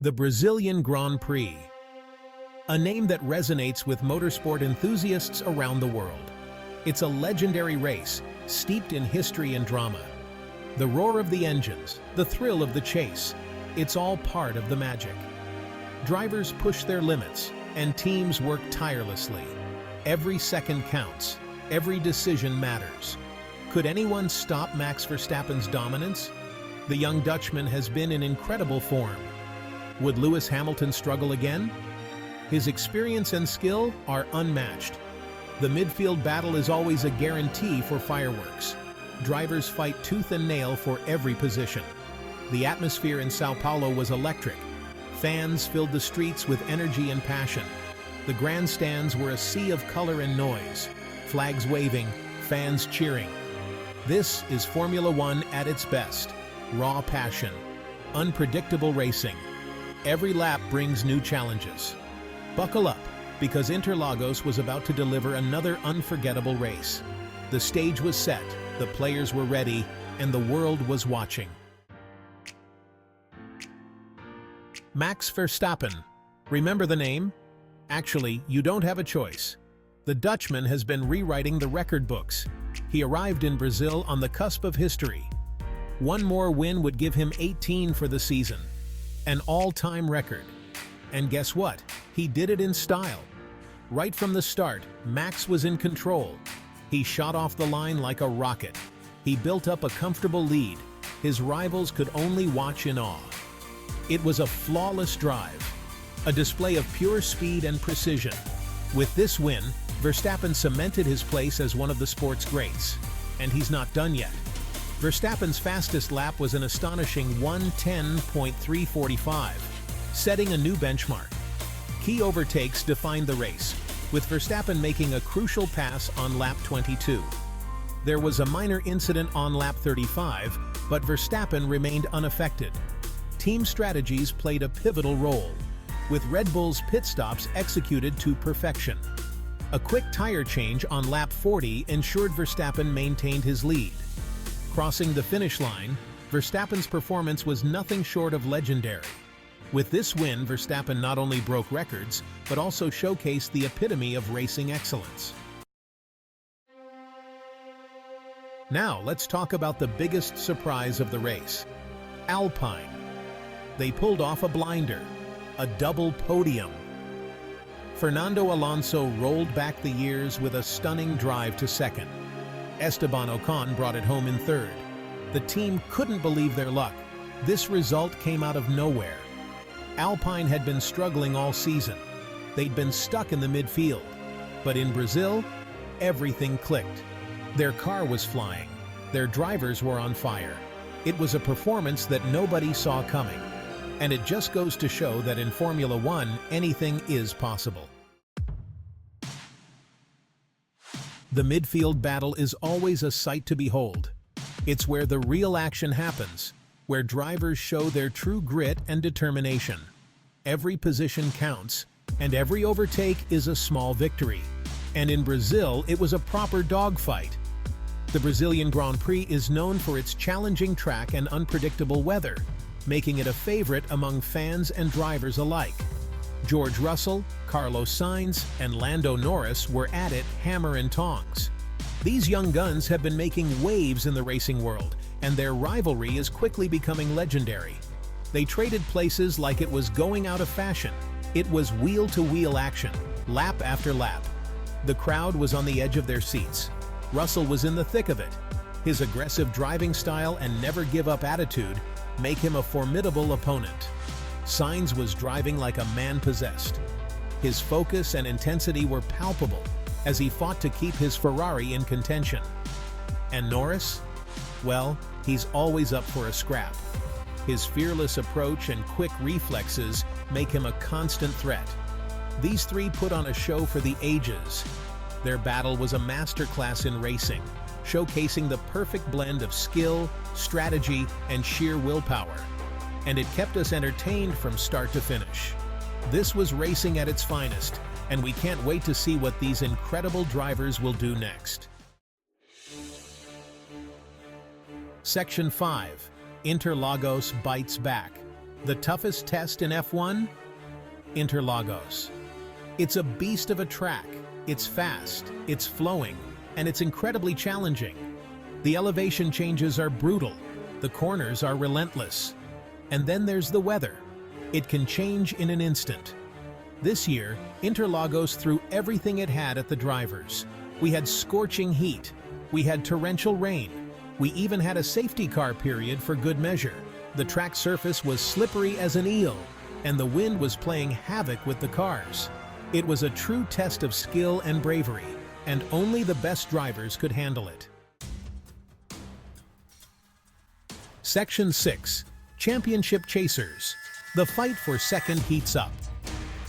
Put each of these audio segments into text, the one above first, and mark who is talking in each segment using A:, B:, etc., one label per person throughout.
A: The Brazilian Grand Prix, a name that resonates with motorsport enthusiasts around the world. It's a legendary race, steeped in history and drama. The roar of the engines, the thrill of the chase, it's all part of the magic. Drivers push their limits, and teams work tirelessly. Every second counts, every decision matters. Could anyone stop Max Verstappen's dominance? The young Dutchman has been in incredible form. Would Lewis Hamilton struggle again? His experience and skill are unmatched. The midfield battle is always a guarantee for fireworks. Drivers fight tooth and nail for every position. The atmosphere in Sao Paulo was electric. Fans filled the streets with energy and passion. The grandstands were a sea of color and noise, flags waving, fans cheering. This is Formula One at its best. Raw passion, unpredictable racing. Every lap brings new challenges. Buckle up, because Interlagos was about to deliver another unforgettable race. The stage was set, the players were ready, and the world was watching. Max Verstappen. Remember the name? Actually, you don't have a choice. The Dutchman has been rewriting the record books. He arrived in Brazil on the cusp of history. One more win would give him 18 for the season. An all-time record. And guess what? He did it in style. Right from the start, Max was in control. He shot off the line like a rocket. He built up a comfortable lead. His rivals could only watch in awe. It was a flawless drive, a display of pure speed and precision. With this win, Verstappen cemented his place as one of the sport's greats. And he's not done yet. Verstappen's fastest lap was an astonishing 1:10.345, setting a new benchmark. Key overtakes defined the race, with Verstappen making a crucial pass on lap 22. There was a minor incident on lap 35, but Verstappen remained unaffected. Team strategies played a pivotal role, with Red Bull's pit stops executed to perfection. A quick tire change on lap 40 ensured Verstappen maintained his lead. Crossing the finish line, Verstappen's performance was nothing short of legendary. With this win, Verstappen not only broke records, but also showcased the epitome of racing excellence. Now, let's talk about the biggest surprise of the race. Alpine. They pulled off a blinder, a double podium. Fernando Alonso rolled back the years with a stunning drive to second. Esteban Ocon brought it home in third. The team couldn't believe their luck. This result came out of nowhere. Alpine had been struggling all season. They'd been stuck in the midfield. But in Brazil, everything clicked. Their car was flying. Their drivers were on fire. It was a performance that nobody saw coming. And it just goes to show that in Formula One, anything is possible. The midfield battle is always a sight to behold. It's where the real action happens, where drivers show their true grit and determination. Every position counts, and every overtake is a small victory. And in Brazil, it was a proper dogfight. The Brazilian Grand Prix is known for its challenging track and unpredictable weather, making it a favorite among fans and drivers alike. George Russell, Carlos Sainz, and Lando Norris were at it hammer and tongs. These young guns have been making waves in the racing world, and their rivalry is quickly becoming legendary. They traded places like it was going out of fashion. It was wheel-to-wheel action, lap after lap. The crowd was on the edge of their seats. Russell was in the thick of it. His aggressive driving style and never-give-up attitude make him a formidable opponent. Sainz was driving like a man possessed. His focus and intensity were palpable as he fought to keep his Ferrari in contention. And Norris? Well, he's always up for a scrap. His fearless approach and quick reflexes make him a constant threat. These three put on a show for the ages. Their battle was a masterclass in racing, showcasing the perfect blend of skill, strategy, and sheer willpower. And it kept us entertained from start to finish. This was racing at its finest, and we can't wait to see what these incredible drivers will do next. Section 5. Interlagos bites back. The toughest test in F1? Interlagos. It's a beast of a track. It's fast, it's flowing, and it's incredibly challenging. The elevation changes are brutal. The corners are relentless. And then there's the weather. It can change in an instant. This year, Interlagos threw everything it had at the drivers. We had scorching heat. We had torrential rain. We even had a safety car period for good measure. The track surface was slippery as an eel, and the wind was playing havoc with the cars. It was a true test of skill and bravery, and only the best drivers could handle it. Section 6. Championship Chasers. The fight for second heats up.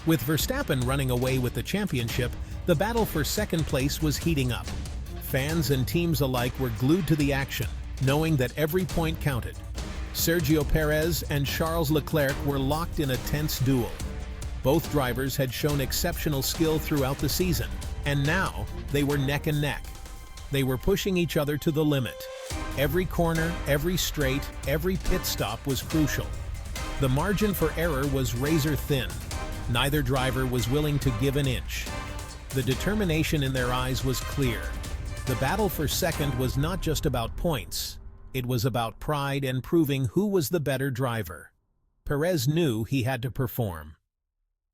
A: With Verstappen running away with the championship, the battle for second place was heating up. Fans and teams alike were glued to the action, knowing that every point counted. Sergio Perez and Charles Leclerc were locked in a tense duel. Both drivers had shown exceptional skill throughout the season, and now they were neck and neck. They were pushing each other to the limit. Every corner, every straight, every pit stop was crucial. The margin for error was razor thin. Neither driver was willing to give an inch. The determination in their eyes was clear. The battle for second was not just about points. It was about pride and proving who was the better driver. Perez knew he had to perform.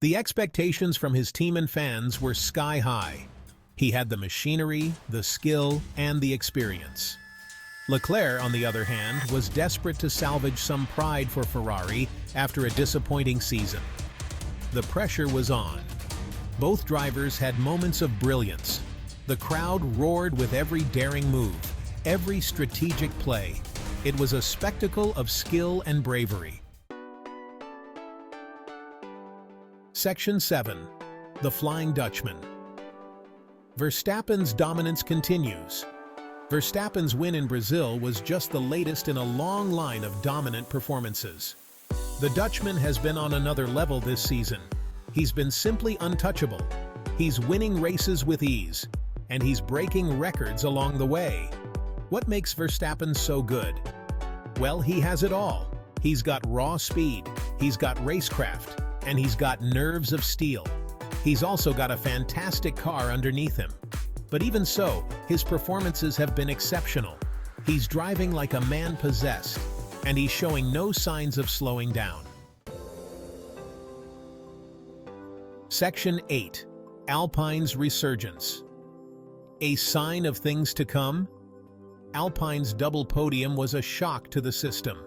A: The expectations from his team and fans were sky high. He had the machinery, the skill, and the experience. Leclerc, on the other hand, was desperate to salvage some pride for Ferrari after a disappointing season. The pressure was on. Both drivers had moments of brilliance. The crowd roared with every daring move, every strategic play. It was a spectacle of skill and bravery. Section 7. The Flying Dutchman. Verstappen's dominance continues. Verstappen's win in Brazil was just the latest in a long line of dominant performances. The Dutchman has been on another level this season. He's been simply untouchable. He's winning races with ease, and he's breaking records along the way. What makes Verstappen so good? Well, he has it all. He's got raw speed, he's got racecraft, and he's got nerves of steel. He's also got a fantastic car underneath him. But even so, his performances have been exceptional. He's driving like a man possessed, and he's showing no signs of slowing down. Section 8. Alpine's Resurgence. A sign of things to come? Alpine's double podium was a shock to the system.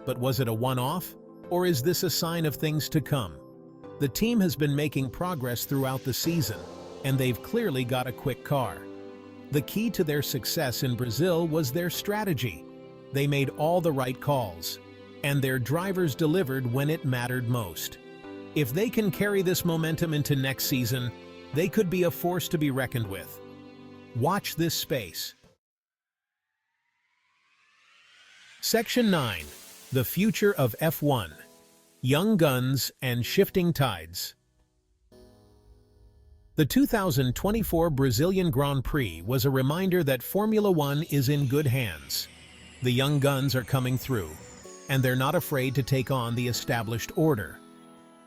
A: But was it a one-off, or is this a sign of things to come? The team has been making progress throughout the season, and they've clearly got a quick car. The key to their success in Brazil was their strategy. They made all the right calls, and their drivers delivered when it mattered most. If they can carry this momentum into next season, they could be a force to be reckoned with. Watch this space. Section 9. The Future of F1. Young Guns and Shifting Tides. The 2024 Brazilian Grand Prix was a reminder that Formula One is in good hands. The young guns are coming through, and they're not afraid to take on the established order.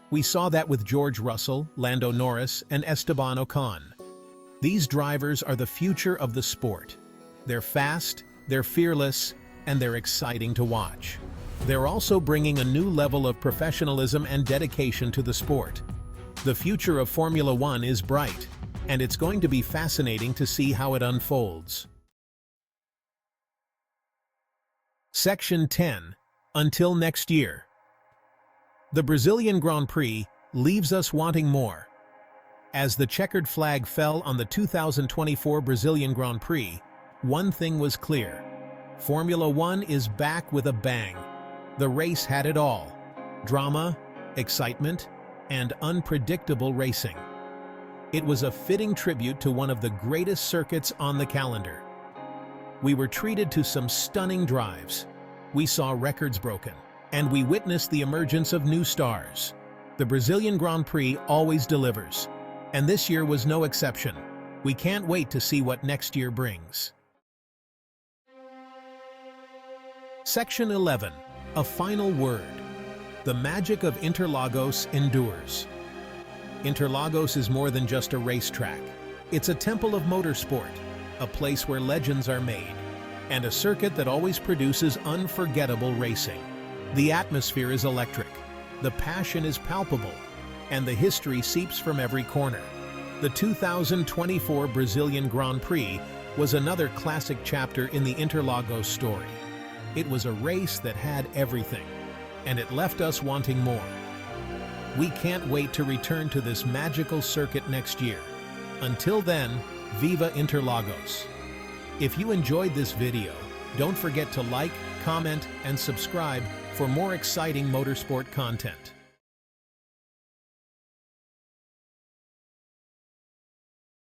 A: We saw that with George Russell, Lando Norris, and Esteban Ocon. These drivers are the future of the sport. They're fast, they're fearless, and they're exciting to watch. They're also bringing a new level of professionalism and dedication to the sport. The future of Formula One is bright, and it's going to be fascinating to see how it unfolds. Section 10. Until next year. The Brazilian Grand Prix leaves us wanting more. As the checkered flag fell on the 2024 Brazilian Grand Prix, one thing was clear. Formula One is back with a bang. The race had it all: drama, excitement, and unpredictable racing. It was a fitting tribute to one of the greatest circuits on the calendar. We were treated to some stunning drives. We saw records broken, and we witnessed the emergence of new stars. The Brazilian Grand Prix always delivers, and this year was no exception. We can't wait to see what next year brings. Section 11. A final word. the magic of Interlagos endures. Interlagos is more than just a racetrack. It's a temple of motorsport, a place where legends are made, and a circuit that always produces unforgettable racing. The atmosphere is electric, the passion is palpable, and the history seeps from every corner. The 2024 Brazilian Grand Prix was another classic chapter in the Interlagos story. It was a race that had everything, and it left us wanting more. We can't wait to return to this magical circuit next year. Until then, Viva Interlagos! If you enjoyed this video, don't forget to like, comment, and subscribe for more exciting motorsport content.